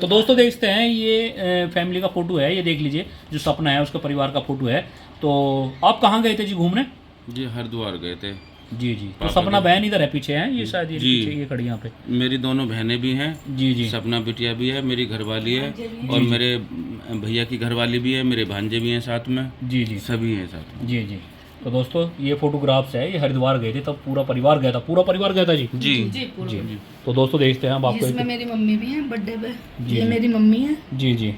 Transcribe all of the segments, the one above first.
तो दोस्तों देखते हैं ये फैमिली का फोटो है, ये देख लीजिए जो सपना है उसका परिवार का फोटो है। तो आप कहाँ गए थे जी घूमने? जी हरिद्वार गए थे। जी जी। तो पापा सपना के- बहन इधर है पीछे है, ये शायद ये जी। पीछे ये खड़ी यहाँ पे। मेरी दोनों बहनें भी हैं। जी जी। सपना बिटिया भी है, मेरी घरवाली है और मेरे भैया की घरवाली भी है, मेरे भांजे भी हैं साथ में। जी जी। सभी हैं साथ में। जी जी। तो दोस्तों ये फोटोग्राफ्स है, ये हरिद्वार गए थे तब पूरा परिवार गया था, पूरा परिवार गया था जी। जी जी पूरा। जी। तो दोस्तों देखते हैं हम आपको इसमें मेरी मम्मी भी है बर्थडे पे। जी, ये जी। मेरी मम्मी है, जी जी।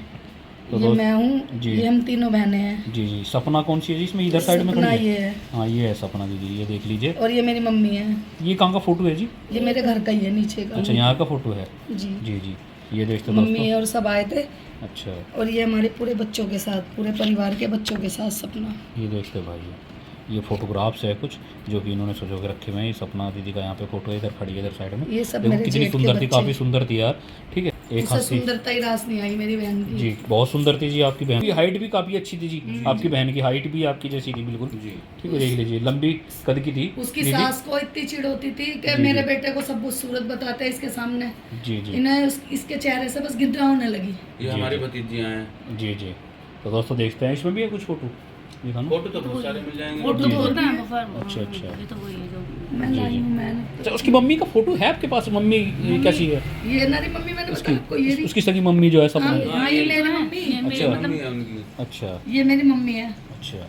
तो ये मैं हूँ, जी। ये हम तीनों बहनें हैं। जी जी। सपना कौन सी है जी इसमें, इधर साइड में सपना खड़ी ये है? है हाँ ये है सपना दीदी, ये देख लीजिए। और ये मेरी मम्मी है। ये कहाँ का फोटो है जी? ये मेरे घर का ही है, नीचे का। अच्छा यहाँ का फोटो है। जी। जी जी। ये देखते मम्मी दोस्तों। और सब आए थे। अच्छा और ये हमारे पूरे बच्चों के साथ, पूरे परिवार के बच्चों के साथ सपना। ये देखते भाई, ये फोटोग्राफ्स है कुछ जो कि इन्होंने सजो के रखे हुए हैं। ये सपना दीदी का यहाँ पे फोटो है, इधर खड़ी है इधर साइड में। ये सब देखो मेरे कितनी जेठ के सुंदर थी, बच्चे। काफ़ी सुंदर थी यार। ठीक है, एक इससे हंसी। सुंदरता ही रास नहीं आई मेरी बहन की। जी बहुत सुंदर थी जी आपकी बहन की, हाइट भी काफ़ी अच्छी थी जी। आपकी बहन की हाइट भी आपकी जैसी थी बिल्कुल। जी। ठीक है, देख लीजिए लंबी कद की थी उसकी दीदी। सास को इतनी चिढ़ होती थी कि जी, मेरे जी। बेटे को सब कुछ सूरत बताते हैं इसके सामने। जी जी। इन्हें इसके चेहरे से बस गिद्दा होने लगी। ये हमारी भतीजियाँ हैं। जी जी। तो दोस्तों देखते हैं इसमें भी है कुछ फोटो दिखाना। फोटो तो बहुत सारे मिल जाएंगे। फोटो तो होता है। अच्छा अच्छा। मैं लाई हूँ, मैंने अच्छा उसकी मम्मी का फोटो है आपके पास? मम्मी कैसी है ये नारी मम्मी मैंने बताया आपको, ये उसकी सगी मम्मी जो है सपना? हाँ ये मेरी मम्मी। अच्छा मम्मी है उनकी। अच्छा ये मेरी मम्मी है। अच्छा।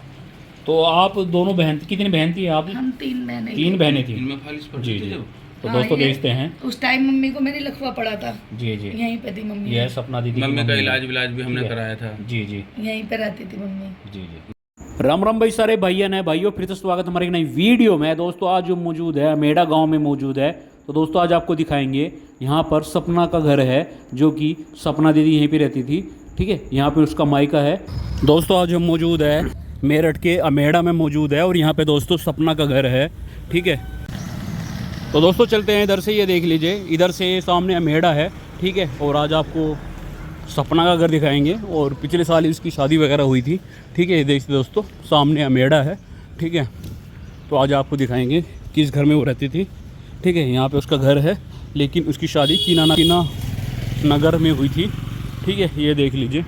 तो आप दोनों बहन, कितनी बहन थी आप? हम तीन बहनें। तीन बहनें थी। इनमें फालिश जी पड़ती थी जी। जब। तो हाँ, दोस्तों ये- देखते हैं। उस टाइम मम्मी को मेरी लकवा पड़ा था, जी जी। यहीं पे थी मम्मी। ये है सपना दीदी की मम्मी का मम्मी। इलाज विलाज भी हमने ठीक है। कराया था। जी जी। यहीं पे रहती थी मम्मी। जी जी। राम राम भाई सारे भैया ने भाइयों, फिर से स्वागत हमारी एक नई वीडियो में। दोस्तों आज जो मौजूद है मेड़ा गांव में मौजूद है। तो दोस्तों आज आपको दिखाएंगे यहाँ पर सपना का घर है, जो कि सपना दीदी यहीं पे रहती थी। ठीक है, यहाँ पे उसका मायका है। दोस्तों आज हम मौजूद है मेरठ के अमेड़ा में मौजूद है, और यहाँ पे दोस्तों सपना का घर है। ठीक है, तो दोस्तों चलते हैं इधर से, ये देख लीजिए इधर से सामने अमेड़ा है। ठीक है, और आज आपको सपना का घर दिखाएंगे, और पिछले साल ही उसकी शादी वगैरह हुई थी। ठीक है, ये देखिए दोस्तों सामने अमेड़ा है। ठीक है, तो आज आपको दिखाएंगे किस घर में वो रहती थी। ठीक है, यहाँ पे उसका घर है, लेकिन उसकी शादी कीना नगर में हुई थी। ठीक है, ये देख लीजिए।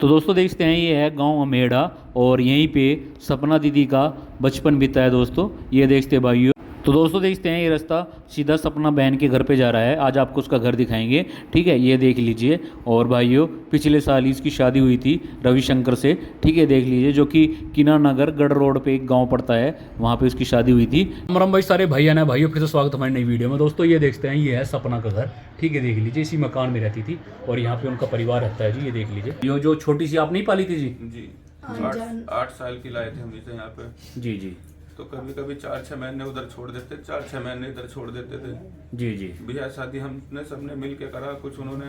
तो दोस्तों देखते हैं ये है गांव अमेड़ा, और यहीं पे सपना दीदी का बचपन बीता है दोस्तों। ये देखते हैं भाइयों। तो दोस्तों देखते हैं ये रास्ता सीधा सपना बहन के घर पे जा रहा है। आज आपको उसका घर दिखाएंगे। ठीक है, ये देख लीजिए। और भाइयों पिछले साल ही इसकी शादी हुई थी रविशंकर से। ठीक है, देख लीजिए, जो कि कीना नगर गढ़ रोड पे एक गांव पड़ता है, वहाँ पे उसकी शादी हुई थी। राम भाई सारे भैया ने भाइयों, फिर से स्वागत हमारी नई वीडियो में। दोस्तों ये देखते हैं ये है सपना का घर। ठीक है, देख लीजिए इसी मकान में रहती थी, और यहाँ पे उनका परिवार रहता है जी। ये देख लीजिए, ये जो छोटी सी आप नहीं पाली थी जी? जी 8 साल की लाए थे हम इसे यहाँ पे। जी जी। तो कभी कभी 4-6 महीने उधर छोड़ देते, 4-6 महीने इधर छोड़ देते थे। जी जी। ब्याह शादी हमने सबने मिल के करा। कुछ उन्होंने,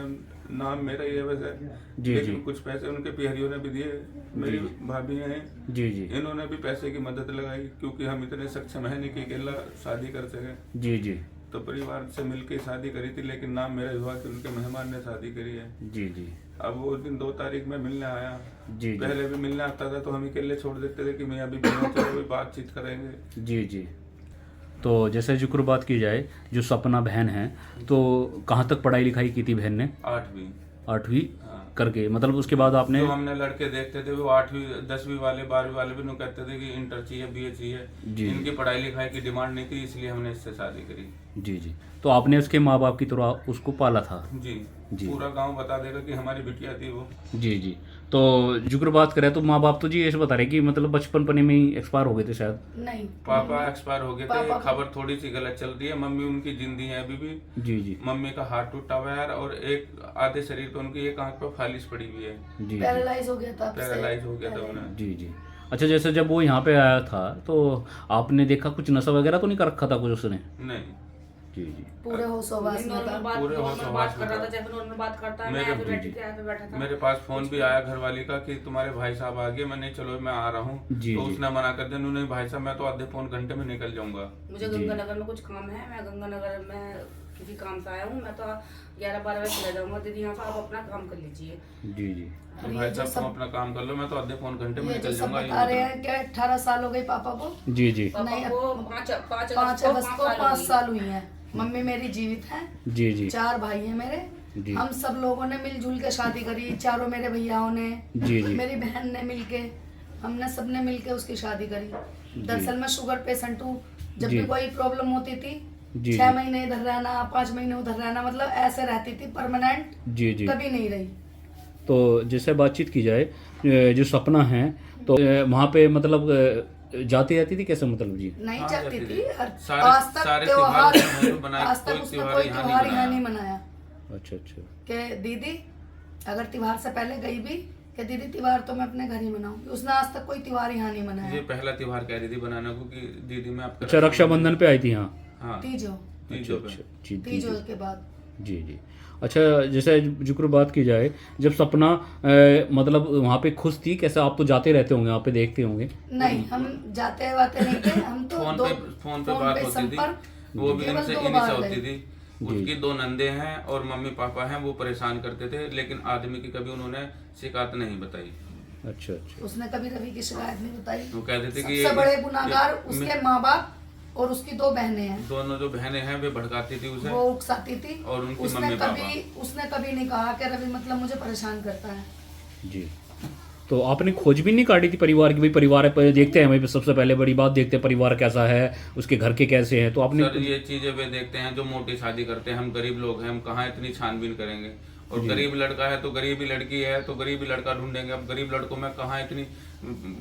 नाम मेरा ही है वैसे, जी, लेकिन जी। कुछ पैसे उनके पिहरियों ने भी दिए। मेरी भाभी हैं, जी जी। इन्होंने भी पैसे की मदद लगाई, क्योंकि हम इतने सक्षम है नहीं कि अकेला शादी कर सके। जी जी। तो परिवार से मिलके शादी करी थी, लेकिन नाम मेरा हुआ कि उनके मेहमान ने शादी करी है। जी जी। अब वो दिन 2 तारीख में मिलने आया। जी जी। पहले भी मिलने आता था तो हम अकेले छोड़ देते थे कि मैं अभी चलो बातचीत करेंगे। जी जी। तो जैसे जिक्र बात की जाए, जो सपना बहन है, तो कहाँ तक पढ़ाई लिखाई की थी बहन ने? 8वीं। 8वीं हाँ। करके, मतलब उसके बाद आपने? जो हमने लड़के देखते थे वो 8वीं 10वीं वाले 12वीं वाले भी कहते थे कि इंटर चाहिए, बीए चाहिए। जी। इनकी पढ़ाई लिखाई की डिमांड नहीं थी, इसलिए हमने इससे शादी करी। जी जी। तो आपने उसके माँ बाप की तरह उसको पाला था? जी। जी। पूरा गांव बता देगा कि हमारी बिटिया थी वो। जी जी। तो जिक्र बात करें तो माँ बाप तो जी ऐसे बता रहे कि मतलब बचपन में ही एक्सपायर हो गए थे शायद? नहीं, पापा एक्सपायर हो गए थे। पापा- खबर थोड़ी सी गलत चल रही है। मम्मी उनकी जिंदी है अभी भी। जी जी। मम्मी का हाथ टूटा हुआ है, और एक आधे शरीर पे उनकी एक आंख पे फालिश पड़ी हुई है। जी जी। पैरालाइज हो गया था। पैरालाइज हो गया था उन्हें। जी जी। अच्छा, जैसे जब वो यहाँ पे आया था तो आपने देखा कुछ नशा वगैरह तो नहीं कर रखा था कुछ उसने? नहीं। जी जी। पूरे होशोवास में था। पूरे होश कर रहा था, जैसे नॉर्मल बात करता है। मैं मेरे- तो बैठी किराए पे बैठा था। मेरे पास फोन भी आया घरवाली का कि तुम्हारे भाई साहब आ गए। मैंने चलो मैं आ रहा हूँ। जी, तो जी। उसने मना कर दिया। उन्होंने भाई साहब मैं तो आधे पौन घंटे में निकल जाऊंगा। मुझे गंगानगर में कुछ काम है, मैं गंगानगर में किसी काम से आया हूँ। मैं तो 11-12 बजे चले जाऊंगा। दीदी यहाँ से आप अपना काम कर लीजिए। जी जी। कि भाई साहब तुम अपना काम कर लो, मैं तो आधे पौन घंटे में ये जो निकल सब जाऊंगा। बता रहे हैं क्या 18 साल हो गए पापा को। जी जी। पापा नहीं, को 5 5 अगस्त को 5 साल हुई है। मम्मी मेरी जीवित है। जी जी। 4 भाई हैं मेरे। जी हम सब लोगों ने मिलजुल के शादी करी, चारों मेरे भैयाओं ने, जी जी मेरी बहन ने मिलके, हमने सबने मिलके उसकी शादी करी। दरअसल मैं शुगर पेशेंट हूँ, जब जी। भी कोई प्रॉब्लम होती थी जी 6 महीने इधर रहना, 5 महीने उधर रहना, मतलब ऐसे रहती थी, परमानेंट जी जी। कभी नहीं रही। तो जैसे बातचीत की जाए जो सपना है तो वहाँ पे मतलब जाती रहती थी कैसे मतलब जी? नहीं हाँ, जाती जाती थी, थी। आज तक सारे त्योहार, त्योहार हमने बनाए, आज कोई तक उसने त्योहार कोई यहाँ नहीं त्योहार यहाँ बनाया। नहीं मनाया अच्छा अच्छा। कि दीदी अगर त्योहार से पहले गई भी कि दीदी त्योहार तो मैं अपने घर ही मनाऊंगी, उसने आज तक कोई त्योहार यहाँ नहीं ये मनाया। पहला त्योहार कह रही थी बनाने को कि दीदी मैं आपका अच्छा रक्षाबंधन पे आई थी यहाँ? हाँ तीजो, अच्छा तीजों पे। अच्छा जी जी तीजो जी के बाद जी जी। अच्छा जैसे जिक्र बात की जाए जब सपना मतलब वहाँ पे खुश थी कैसे? आप तो जाते रहते होंगे वहाँ पे देखते होंगे। नहीं, हम जाते वाते नहीं थे, हम तो फोन पे बात होती थी, वो भी केवल इनसे 2 इन्हीं बार से होती गए। थी। उसकी 2 नंदे हैं और मम्मी पापा हैं, वो परेशान करते थे, लेकिन आदमी की कभी उन्होंने शिकायत नहीं बताई। अच्छा अच्छा उसने कभी रवि की शिकायत नहीं बताई। वो कहते थे कि सबसे बड़े गुनाहगार उसके माँ बाप और उसकी 2 बहनें हैं। दोनों जो बहनें हैं वे भड़काती थी उसे, वो उकसाती थी और उनकी उसने मम्मी कभी नहीं कहा कि रवि मतलब मुझे परेशान करता है। जी। तो आपने खोजबीन नहीं काटी थी परिवार की? भाई परिवार पर देखते हैं, भाई सबसे पहले बड़ी बात देखते हैं परिवार कैसा है, उसके घर के कैसे हैं, तो आपने सर ये चीजें वे देखते हैं जो मोटी शादी करते हैं। हम गरीब लोग हैं, हम कहाँ इतनी छानबीन करेंगे, और गरीब लड़का है तो गरीब ही लड़की है तो गरीब ही लड़का ढूंढेंगे। अब गरीब लड़कों में कहाँ इतनी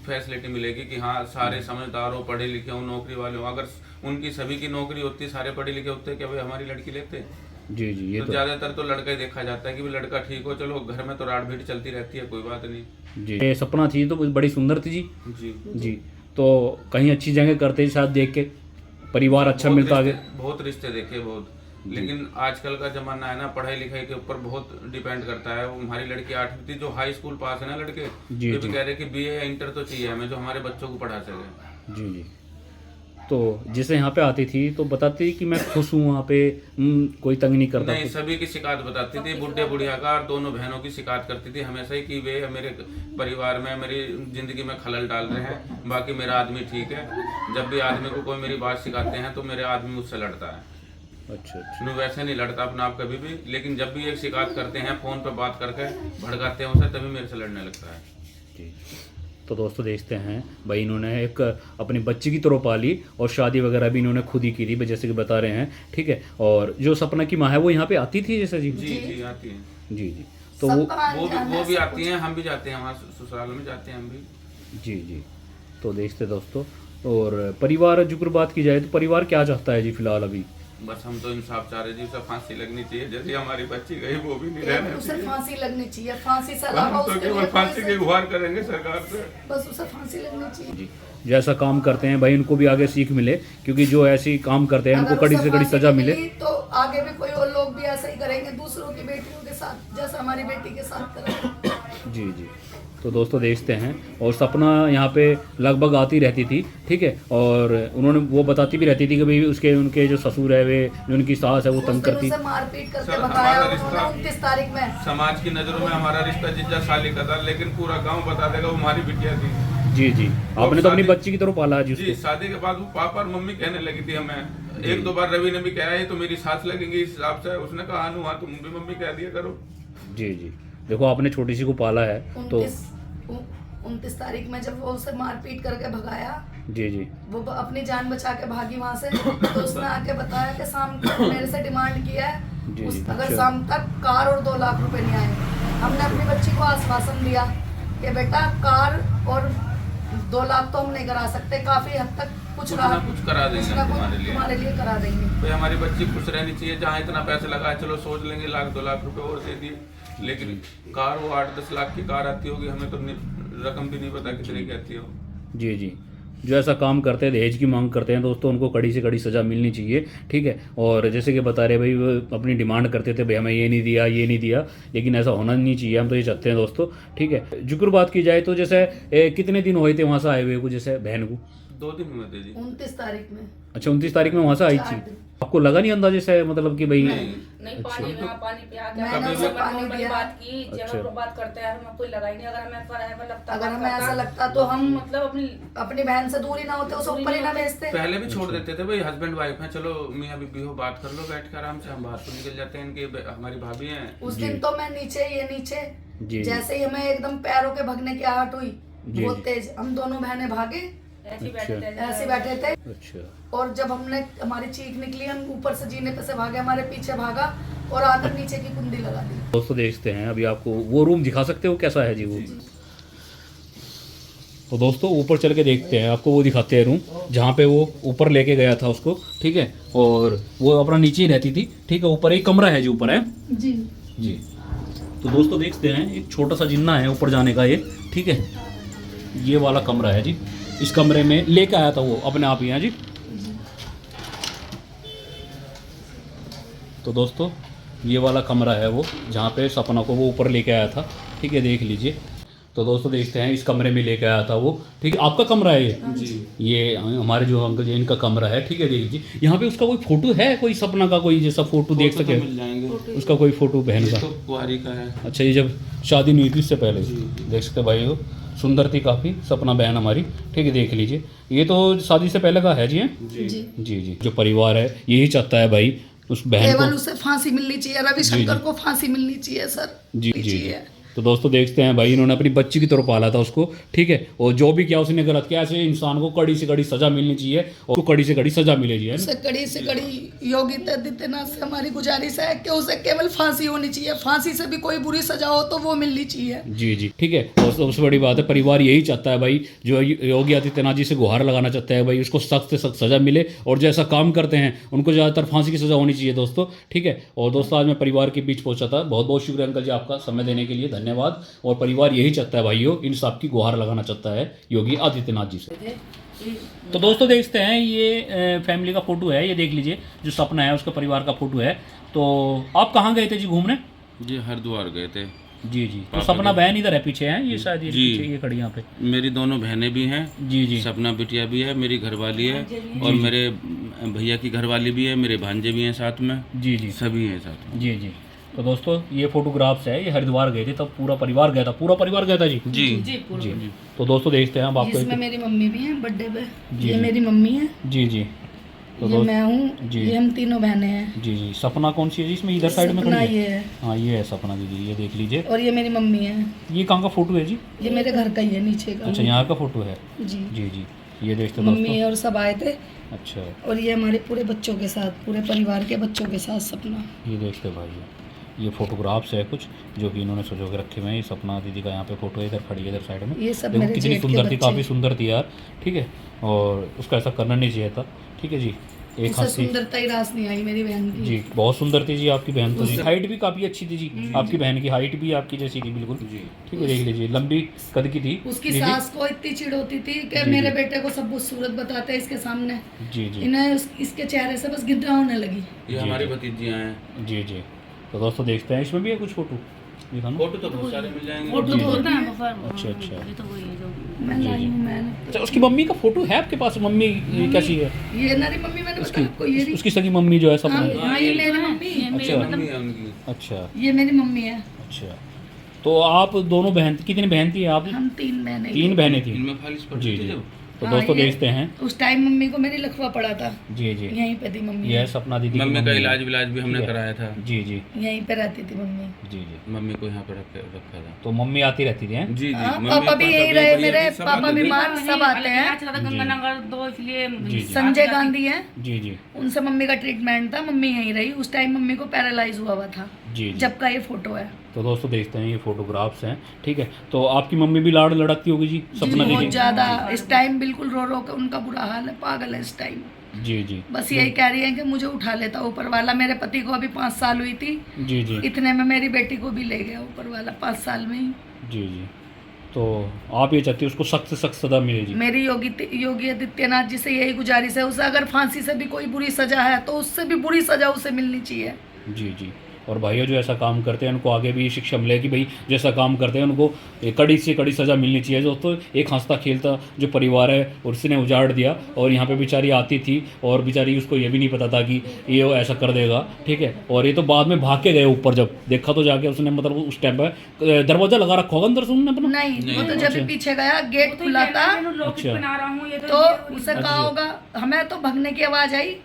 फैसिलिटी मिलेगी कि हाँ सारे समझदार हो, पढ़े लिखे हो, नौकरी वाले हो। अगर उनकी सभी की नौकरी होती, सारे पढ़े लिखे होते, क्या वे हमारी लड़की लेते? जी जी ये तो तो ज्यादातर तो लड़का ही देखा जाता है कि वो लड़का ठीक हो, चलो घर में तो राड़ भीड़ चलती रहती है, कोई बात नहीं। जी। ये सपना थी तो बड़ी सुंदर थी जी। जी जी। तो कहीं अच्छी जगह करते शायद देख के परिवार अच्छा मिलता आगे। बहुत रिश्ते देखे बहुत, लेकिन आजकल का जमाना है ना, पढ़ाई लिखाई के ऊपर बहुत डिपेंड करता है। वो हमारी लड़की 8वीं थी, जो हाई स्कूल पास है ना लड़के, जी, वे जी। भी कह रहे कि BA या इंटर तो चाहिए हमें, जो हमारे बच्चों को पढ़ा सके। जी जी। तो जैसे यहाँ पे आती थी तो बताती थी कि मैं खुश हूँ वहाँ पे, कोई तंग नहीं करता नहीं, कुछ? सभी की शिकायत बताती थी, बुढ़े बुढ़िया का, और दोनों बहनों की शिकायत करती थी हमेशा ही कि वे मेरे परिवार में, मेरी जिंदगी में खलल डाल रहे हैं। बाकी मेरा आदमी ठीक है। जब भी आदमी को कोई मेरी बात सिखाते हैं तो मेरे आदमी मुझसे लड़ता है। अच्छा अच्छा। मैं वैसे नहीं लड़ता अपना आप कभी भी, लेकिन जब भी ये शिकायत करते हैं फोन पे बात करके भड़काते हैं उसे, तभी मेरे से लड़ने लगता है। जी। तो दोस्तों देखते हैं भाई इन्होंने एक अपनी बच्ची की तरह पाली और शादी वगैरह भी इन्होंने खुद ही की थी जैसे कि बता रहे हैं, ठीक है। और जो सपना की माँ है वो यहाँ पे आती थी जैसे जी? जी जी आती है। जी जी। तो वो भी आती हैं, हम भी जाते हैं वहाँ, ससुराल में जाते हैं हम भी। जी जी। तो देखते दोस्तों, और परिवार जिक्र बात की जाए तो परिवार क्या चाहता है जी फिलहाल अभी? बस हम तो इंसाफ चाह रहे जी, उसे फांसी लगनी चाहिए। जैसे हमारी बच्ची गई वो भी नहीं रहना उसे चाहिए। फांसी लगनी चाहिए, फांसी से अलावा हम तो उसके केवल लिए फांसी की गुहार करेंगे सरकार से। बस उसे फांसी लगनी चाहिए। जी। जैसा काम करते हैं भाई इनको भी आगे सीख मिले, क्योंकि जो ऐसी काम करते हैं उनको अगर कड़ी उसे से कड़ी फांसी सजा नहीं मिले। मिली तो आगे भी कोई और लोग भी ऐसा ही करेंगे दूसरों की बेटियों के साथ, जैसा हमारी बेटी के साथ करेंगे। जी जी। तो दोस्तों देखते हैं, और सपना यहाँ पे लगभग आती रहती थी, ठीक है। और उन्होंने वो बताती भी रहती थी कि भाई उसके उनके जो ससुर है वे, जो उनकी सास है वो तंग करती। उसे मारपीट करके सर, भगाया हमारा उन्होंने रिश्ता- 29 तारीख में। समाज की नजरों में हमारा रिश्ता जीजा साली का था, लेकिन पूरा गांव बता देगा वो हमारी बिटिया थी। जी जी। आपने तो अपनी बच्ची की तरफ पाला है जी जी, उसको। शादी के बाद वो पापा और मम्मी कहने लगी थी हमें। 1-2 बार रवि ने भी कहा है तो मेरी सास लगेंगी इस हिसाब से, उसने कहा अनु हाँ तुम भी मम्मी कह दिया करो। जी जी। देखो आपने छोटी सी को पाला है तो 29 तारीख में जब वो उसे मारपीट करके भगाया, जी जी वो अपनी जान बचा के भागी वहां से, तो उसने आके बताया कि शाम को मेरे से डिमांड किया जी, है जी, अगर अच्छा। शाम तक कार और 2 लाख रुपए नहीं आए। हमने अपनी बच्ची को आश्वासन दिया कि बेटा कार और 2 लाख तो हम नहीं करा सकते, काफी हद तक कुछ कुछ ना कुछ करा देंगे हम तुम्हारे लिए। करा देंगे। भाई हमारी बच्ची खुश रहनी चाहिए, जहाँ इतना पैसा लगा है चलो सोच लेंगे 1-2 लाख रुपए और दे दिए, लेकिन कार वो 8-10 लाख की कार आती होगी, हमें तो रकम भी नहीं पता कितने की आती हो। जी जी। जो ऐसा काम करते हैं, दहेज की मांग करते हैं दोस्तों, उनको कड़ी से कड़ी सज़ा मिलनी चाहिए, ठीक है। और जैसे कि बता रहे भाई वो अपनी डिमांड करते थे भाई हमें ये नहीं दिया ये नहीं दिया, लेकिन ऐसा होना नहीं चाहिए, हम तो ये चाहते हैं दोस्तों, ठीक है। जिक्र बात की जाए तो जैसे कितने दिन हुए थे वहाँ से आए हुए को, जैसे बहन को? 2 दिन हुए थे जी। 29 तारीख में। अच्छा 29 तारीख में वहाँ से आई 4 थी। दिन। आपको लगा नहीं अंदाजे से मतलब कि भाई नहीं पानी पानी पिया के मैंने हमसे उसे पानी नॉर्मली दिया। बात की, जब अच्छा। हम बात करते हैं हमें कोई लगा ही नहीं। अगर हमें फॉरएवर लगता, अगर हमें ऐसा लगता तो हम मतलब अपनी बहन से दूर ही ना होते, उसे ऊपर ही ना भेजते। पहले भी छोड़ देते थे भाई, हस्बैंड वाइफ हैं, चलो मियां बीबी हो, बात कर लो बैठ कर आराम से, हम बाहर तो निकल जाते हैं, इनकी हमारी भाभी हैं। उस दिन तो मैं नीचे, ये नीचे, जी। जैसे ही हमें एकदम पैरों के भगने की आहट हुई जी, बहुत जी। तेज, हम दोनों बहनें भागे, ऐसे ही बैठे थे। ऐसे बैठे थे। अच्छा और जब हमने, हमारी चीख निकली, हम ऊपर से जीने पे से भागे, हमारे पीछे भागा और आकर नीचे की कुंडी लगा दी। दोस्तों देखते हैं अभी आपको वो रूम दिखा सकते हो कैसा है जी वो। तो दोस्तों ऊपर चल के देखते हैं, आपको वो दिखाते हैं रूम जहाँ पे वो ऊपर लेके गया था उसको, ठीक है। और वो अपना नीचे ही रहती थी, ठीक है। ऊपर एक कमरा है जी, ऊपर है जी जी। तो दोस्तों देखते हैं एक छोटा सा जिन्ना है ऊपर जाने का ये, ठीक है। ये वाला कमरा है जी, इस कमरे में लेके आया था वो अपने आप ही है जी। तो दोस्तों ये वाला कमरा है वो जहाँ पे सपना को वो ऊपर लेके आया था, ठीक है, देख लीजिए। तो दोस्तों देखते हैं इस कमरे में लेके आया था वो, ठीक है। आपका कमरा है ये जी। ये हमारे जो अंकल जी इनका कमरा है, ठीक है। देख लीजिए यहाँ पे उसका कोई फोटो है, कोई सपना का कोई जैसा फोटो देख फोटो सके तो मिल जाएंगे। उसका कोई फोटो बहन ये का। तो कुंवारी का है। अच्छा ये जब शादी नहीं हुई इससे पहले, जी। देख सकते भाई हो, सुंदर थी काफ़ी सपना बहन हमारी, ठीक है। देख लीजिए ये तो शादी से पहले का है जी, हैं जी। जी। जी जी। जो परिवार है यही चाहता है भाई उस बहन केवल को। उसे फांसी मिलनी चाहिए, रविशंकर को फांसी मिलनी चाहिए सर। जी जी जी। कीजिए। तो दोस्तों देखते हैं भाई इन्होंने अपनी बच्ची की तरह पाला था उसको, ठीक है। और जो भी किया उसने गलत किया, ऐसे इंसान को कड़ी से कड़ी सजा मिलनी चाहिए और उसको कड़ी से कड़ी सजा मिलेगी, है ना? उसे कड़ी से कड़ी योगी आदित्यनाथ से हमारी गुजारिश है कि उसे केवल फांसी होनी चाहिए। फांसी से भी कोई बुरी सजा हो तो वो मिलनी चाहिए। जी जी ठीक है। और सबसे बड़ी बात है परिवार यही चाहता है भाई, जो योगी आदित्यनाथ जी से गुहार लगाना चाहता है भाई उसको सख्त से सख्त सजा मिले, और जो ऐसा काम करते हैं उनको ज़्यादातर फांसी की सजा होनी चाहिए दोस्तों, ठीक है। और दोस्तों आज मैं परिवार के बीच पहुंचा था, बहुत बहुत शुक्रिया अंकल जी आपका समय देने के लिए, धन्यवाद। और परिवार यही चाहता है भाइयों, इंसाफ की गुहार लगाना चाहता है योगी आदित्यनाथ जी से। तो दोस्तों देखते हैं ये फैमिली का फोटो है, ये देख लीजिए जो सपना है उसका परिवार का फोटो है। तो आप कहाँ गए थे जी घूमने? जी हरिद्वार गए थे। जी जी। तो सपना बहन इधर है पीछे है, ये शायद ये जी। पीछे ये खड़ी यहाँ पे। मेरी दोनों बहनें भी हैं। जी जी। सपना बिटिया भी है, मेरी घरवाली है, और मेरे भैया की घरवाली भी है, मेरे भांजे भी हैं साथ में। जी जी सभी हैं साथ में। जी जी। तो दोस्तों ये फोटोग्राफ्स है, ये हरिद्वार गए थे तब पूरा परिवार गया था, पूरा परिवार गया था जी। जी जी। तो दोस्तों देखते हैं हम आपको इसमें मेरी मम्मी भी है बर्थडे पे। जी, ये जी। मेरी मम्मी है, जी जी। तो ये मैं हूँ, जी। ये हम तीनों बहनें हैं। जी जी। सपना कौन सी है जी इसमें? इधर साइड में सपना खड़ी ये है। है, हाँ ये है सपना दीदी, ये देख लीजिए। और ये मेरी मम्मी है। ये कहाँ का फोटो है जी? ये मेरे घर का ही है, नीचे का। अच्छा यहाँ का फोटो है। जी। जी जी। ये देखते मम्मी दोस्तों। और सब आए थे, अच्छा और ये हमारे पूरे बच्चों के साथ, पूरे परिवार के बच्चों के साथ सपना। ये देखते भाई, ये फोटोग्राफ्स है कुछ जो कि इन्होंने सजो के रखे हुए हैं। ये सपना दीदी का यहाँ पे फोटो है, इधर खड़ी है इधर साइड में। ये सब देखो मेरे कितनी जेठ के सुंदर थी, बच्चे। काफ़ी सुंदर थी यार, ठीक है। और उसका ऐसा करना नहीं चाहिए था, ठीक है जी। एक उसे हाथ से सुंदरता ही रास नहीं आई मेरी बहन की। जी, बहुत सुंदर थी जी आपकी बहन तो जी। हाइट भी काफ़ी अच्छी थी जी, आपकी बहन की हाइट भी आपकी जैसी थी बिल्कुल जी, ठीक है। देख लीजिए लंबी कद की थी उसकी दीदी। सास को इतनी चिढ़ होती थी कि जी, मेरे जी। बेटे को सब सूरत बताते हैं इसके सामने। जी जी इन्हें इसके चेहरे से बस गिद्दा होने लगी। ये हमारी भतीजियाँ हैं। जी जी। तो दोस्तों देखते हैं इसमें भी है कुछ फोटो दिखाना। फोटो तो बहुत सारे मिल जाएंगे। फोटो जी, तो जी। होता है, अच्छा अच्छा। मैं लाई हूँ मैंने। अच्छा उसकी मम्मी का फोटो है आपके पास? मम्मी ये कैसी है ये नारी मम्मी मैंने बताया आपको, ये रही। उसकी सगी मम्मी जो है सब? हाँ, हाँ, ये मेरी मम्मी। अच्छा मम्मी है उनकी। अच्छा ये मेरी मम्मी है। अच्छा। तो आप दोनों बहन, कितनी बहन थी आप? हम 3 बहनें। 3 बहनें थी। इनमें फालिश जी पड़ती थी जी। जब। तो हाँ, दोस्तों ये- देखते हैं। उस टाइम मम्मी को मेरी लकवा पड़ा था, जी जी। यहीं पे थी मम्मी। यह है सपना दीदी की मम्मी का है। इलाज विलाज भी हमने ठीक है। कराया था। जी जी यहीं पे रहती थी मम्मी। जी जी। मम्मी को यहाँ पे रखा था। तो मम्मी आती रहती थी हैं? जी जी। हाँ, मम्मी, पापा भी यहीं भैया, रहे भैया मेरे, भी सब पापा आते थे। बीमार सब आते हैं। गंगानगर 2 इसलिए जी, जी। संजय गांधी है, जी जी। उनसे मम्मी का ट्रीटमेंट था, मम्मी यहीं रही। उस टाइम मम्मी को पैरालाइज हुआ था, जी जी। जब का ये फोटो है। तो दोस्तों देखते हैं ये फोटोग्राफ्स हैं, ठीक है। तो आपकी मम्मी भी लाड़ लड़कती होगी जी सपना बहुत दीदी? ज्यादा इस टाइम बिल्कुल रो रो के उनका बुरा हाल है, पागल है इस टाइम। जी जी। बस यही कह रही है कि मुझे उठा लेता ऊपर वाला। मेरे पति को अभी 5 साल हुई थी, जी जी। इतने में मेरी बेटी को भी ले गया ऊपर वाला, 5 साल में ही। जी जी। तो आप ये चाहती है उसको सख्त से सख्त सजा मिले जी? मेरी योगी आदित्यनाथ जी से यही गुजारिश है, उसे अगर फांसी से भी कोई बुरी सजा है तो उससे भी बुरी सजा उसे मिलनी चाहिए। जी जी। और भाइयों जो ऐसा काम करते हैं उनको आगे भी ये शिक्षा मिले कि भाई जैसा काम करते हैं उनको कड़ी से कड़ी सज़ा मिलनी चाहिए। दोस्तों एक हंसता खेलता जो परिवार है उसने उजाड़ दिया, और यहाँ पे बेचारी आती थी और बेचारी उसको ये भी नहीं पता था कि ये वो ऐसा कर देगा, ठीक है। और ये तो बाद में भाग के गए ऊपर, जब देखा तो जाके उसने मतलब उस टाइम पर दरवाज़ा लगा रखा होगा अंदर से उन्होंने अपना। नहीं, वो तो जब भी पीछे गया गेट खुला था अच्छा। बना रहा हूँ ये तो उसे कहा होगा, हमें तो भगने की आवाज आई,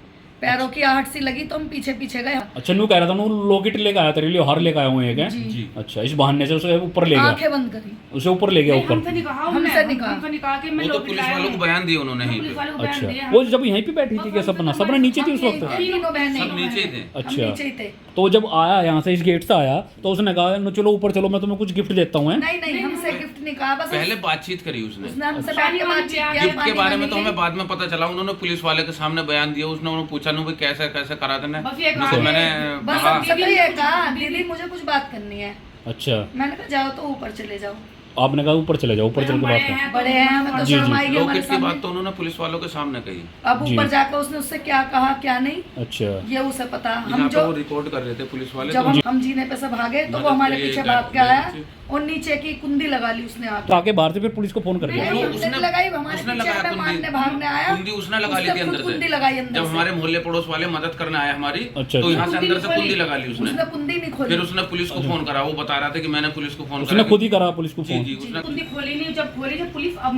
पैरों की आहट सी लगी तो हम पीछे पीछे गए। अच्छा न्यू कह रहा था वो लॉकेट लेके आया था, रिलियो हार लेके आया हुए हैं क्या? जी। अच्छा, इस बहाने से उसे ऊपर ले गया, आंखें बंद करी, उसे ऊपर ले गया ऊपर। हमसे नहीं कहा, हमसे नहीं कहा। हमसे नहीं कहा कि मैं वो तो लोग पुलिस वालों को बयान दिए उन्होंने यहीं पुलिस पे। वालों को बयान दिया। अच्छा, वो जब यहीं पे बैठी थी क्या सपना? सपना नीचे थी उस वक्त? तीनों बहनें सब नीचे ही थे। हम अच्छा, नीचे ही थे। तो जब आया यहाँ से इस गेट से आया तो उसने कहा "नो, चलो ऊपर चलो, मैं तुम्हें कुछ गिफ्ट देता हूँ। नहीं नहीं, हमसे गिफ्ट नहीं कहा, बस पहले बातचीत करी उसने। उसने हमसे बैठ के बातचीत किया। गिफ्ट के पानी बारे में वानी तो हमें बाद में पता चला, उन्होंने पुलिस वाले के सामने बयान दिया। उसने उन्होंने पूछा भाई कैसे कैसे करा था बस ये तो मैंने बस कहा हमसे तो ये कहा, दीदी मुझे कुछ बात करनी है। अच्छा, मैंने कहा जाओ तो ऊपर चले जाओ, आपने कहा ऊपर चले जाओ, ऊपर चल के बात करो। बड़े हैं हमें तो जी, शर्म जी। आएगी हमारे लॉकेट की सामने। बात तो उन्होंने पुलिस वालों के सामने कही। अब जी। ऊपर जाकर उसने उससे क्या कहा क्या नहीं अच्छा, ये उसे पता। यहाँ हम पे जो वो रिकॉर्ड कर रहे थे पुलिस वाले। जब तो हम जीने पे से भागे तो वो मदद हमारे के लिए पीछे जा- भाग के आया नीचे। और नीचे की कुंडी लगा ली उसने तो आके। आके बाहर से फिर पुलिस को फोन कर दिया। नहीं, उसने हमने लगाई, हमारे उसने पीछे लगाया हमें मारने भागने आया, कुंडी उसने लगा ली उसने थी खुद अंदर कुंडी से। लगाई अंदर जब से। हमारे मोहल्ले पड़ोस वाले मदद करने आए हमारी, अच्छा, तो यहाँ से कुंडी अंदर से नहीं कुंडी खोली। लगा ली उसने उसने। कुंडी नहीं खोली। फिर उसने पुलिस को फोन करा, वो बता रहा था कि मैंने पुलिस को फोन उसने करा। खुद ही करा पुलिस को जी फोन। जी, उसने कुंडी खोली नहीं, जब खोली जब पुलिस अब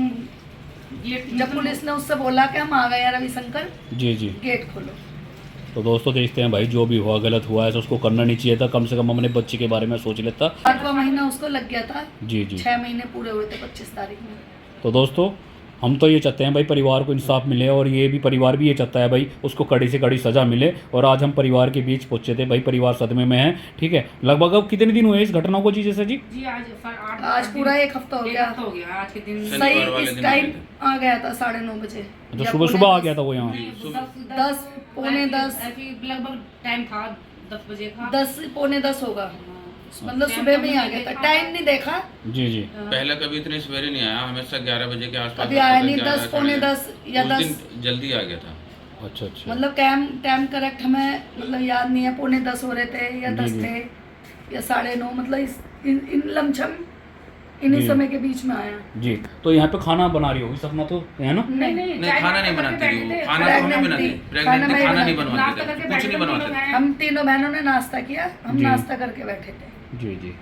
जब पुलिस ने उससे बोला कि हम आ गए हैं रविशंकर, जी जी। गेट खोलो। तो दोस्तों देखते हैं भाई, जो भी हुआ गलत हुआ है तो उसको करना नहीं चाहिए था, कम से कम अपने बच्चे के बारे में सोच लेता। 8वां महीना उसको लग गया था, जी जी। 6 महीने पूरे हुए थे 25 तारीख में। तो दोस्तों हम तो ये चाहते हैं भाई परिवार को इंसाफ मिले, और ये भी परिवार भी ये चाहता है भाई उसको कड़ी से कड़ी सज़ा मिले। और आज हम परिवार के बीच पहुंचे थे भाई, परिवार सदमे में है, ठीक है। लगभग अब कितने दिन हुए इस घटना को जी जैसे जी? जी आज पूरा 1 हफ्ता हो गया। हो गया आज के दिन। शनिवार सही वाले इस दिन टाइम आए आ गया था 9:30 बजे। तो सुबह सुबह आ गया था वो यहाँ? 10 पौने 10 लगभग टाइम था 10 बजे का। 10 पौने 10 होगा, मतलब सुबह में ही आ गया था। टाइम नहीं देखा, जी जी। पहले कभी इतनी सवेरे नहीं आया, हमेशा 11 बजे के आसपास। कभी आया नहीं, 10 पौने 10 या उस 10, दिन जल्दी आ गया था। अच्छा अच्छा। मतलब टाइम करेक्ट हमें मतलब याद नहीं है, पौने 10 हो रहे थे या 10 जी, जी। थे या 9:30, मतलब इन लमछम इन्हीं जी। समय के बीच में आया। जी, तो यहाँ पे खाना बना रही होगी सपना तो, है ना? नहीं नहीं, खाना नहीं बनाती थी वो, खाना तो हमें Pregnant बनाती थी। प्रेग्नेंट खाना थी, मैं खाना नहीं बनाती। बनवाते थे, कुछ नहीं बनवाते थे। हम तीनों बहनों ने नाश्ता किया, हम जी। नाश्ता करके बैठे थे। जी जी।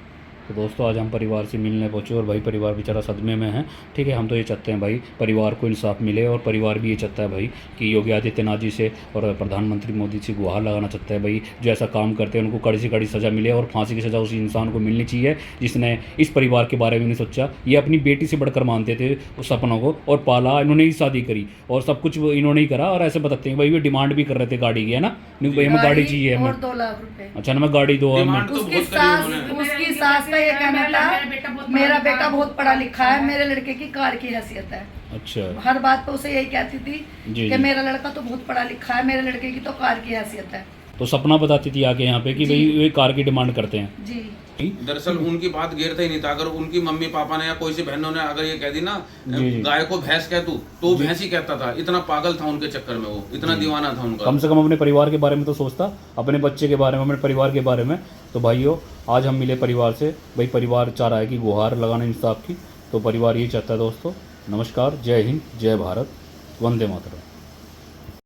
तो दोस्तों आज हम परिवार से मिलने पहुंचे, और भाई परिवार बेचारा सदमे में है, ठीक है। हम तो ये चाहते हैं भाई परिवार को इंसाफ मिले, और परिवार भी ये चाहता है भाई कि योगी आदित्यनाथ जी से और प्रधानमंत्री मोदी से गुहार लगाना चाहता है भाई, जो ऐसा काम करते हैं उनको कड़ी से कड़ी सज़ा मिले, और फांसी की सज़ा उस इंसान को मिलनी चाहिए जिसने इस परिवार के बारे में नहीं सोचा। ये अपनी बेटी से बढ़कर मानते थे उस सपनों को, और पाला, इन्होंने ही शादी करी और सब कुछ इन्होंने ही करा। और ऐसे बताते हैं भाई ये डिमांड भी कर रहे थे गाड़ी की, है ना? नहीं भाई हमें गाड़ी चाहिए और हमें। 2 लाख रुपए। अच्छा, हमें गाड़ी दो हमें। डिमांड तो उसकी बहुत करी सास उन्होंने। उसकी सास का ये कहना था मेरा बेटा बहुत पढ़ा लिखा है, मेरे लड़के की कार की हैसियत है। अच्छा हर बात पे उसे यही कहती थी जी कि जी। मेरा लड़का तो बहुत पढ़ा लिखा है, मेरे लड़के की तो कार की हैसियत है। तो सपना बताती थी आके यहाँ पे कि भाई ये कार की डिमांड करते हैं। जी, दरअसल उनकी बात गिरता ही नहीं था। अगर उनकी मम्मी पापा ने या कोई सी बहनों ने अगर ये कह दी ना जी, जी। गाय को भैंस कह तू, तो वो भैंस ही कहता था। इतना पागल था उनके चक्कर में, वो इतना दीवाना था उनका। कम से कम अपने परिवार के बारे में तो सोचता, अपने बच्चे के बारे में, अपने परिवार के बारे में। तो भाइयों आज हम मिले परिवार से, भाई परिवार चाह रहा है कि गुहार लगाना इंसाफ की, तो परिवार ये चाहता है। दोस्तों नमस्कार, जय हिंद, जय भारत, वंदे मातरम।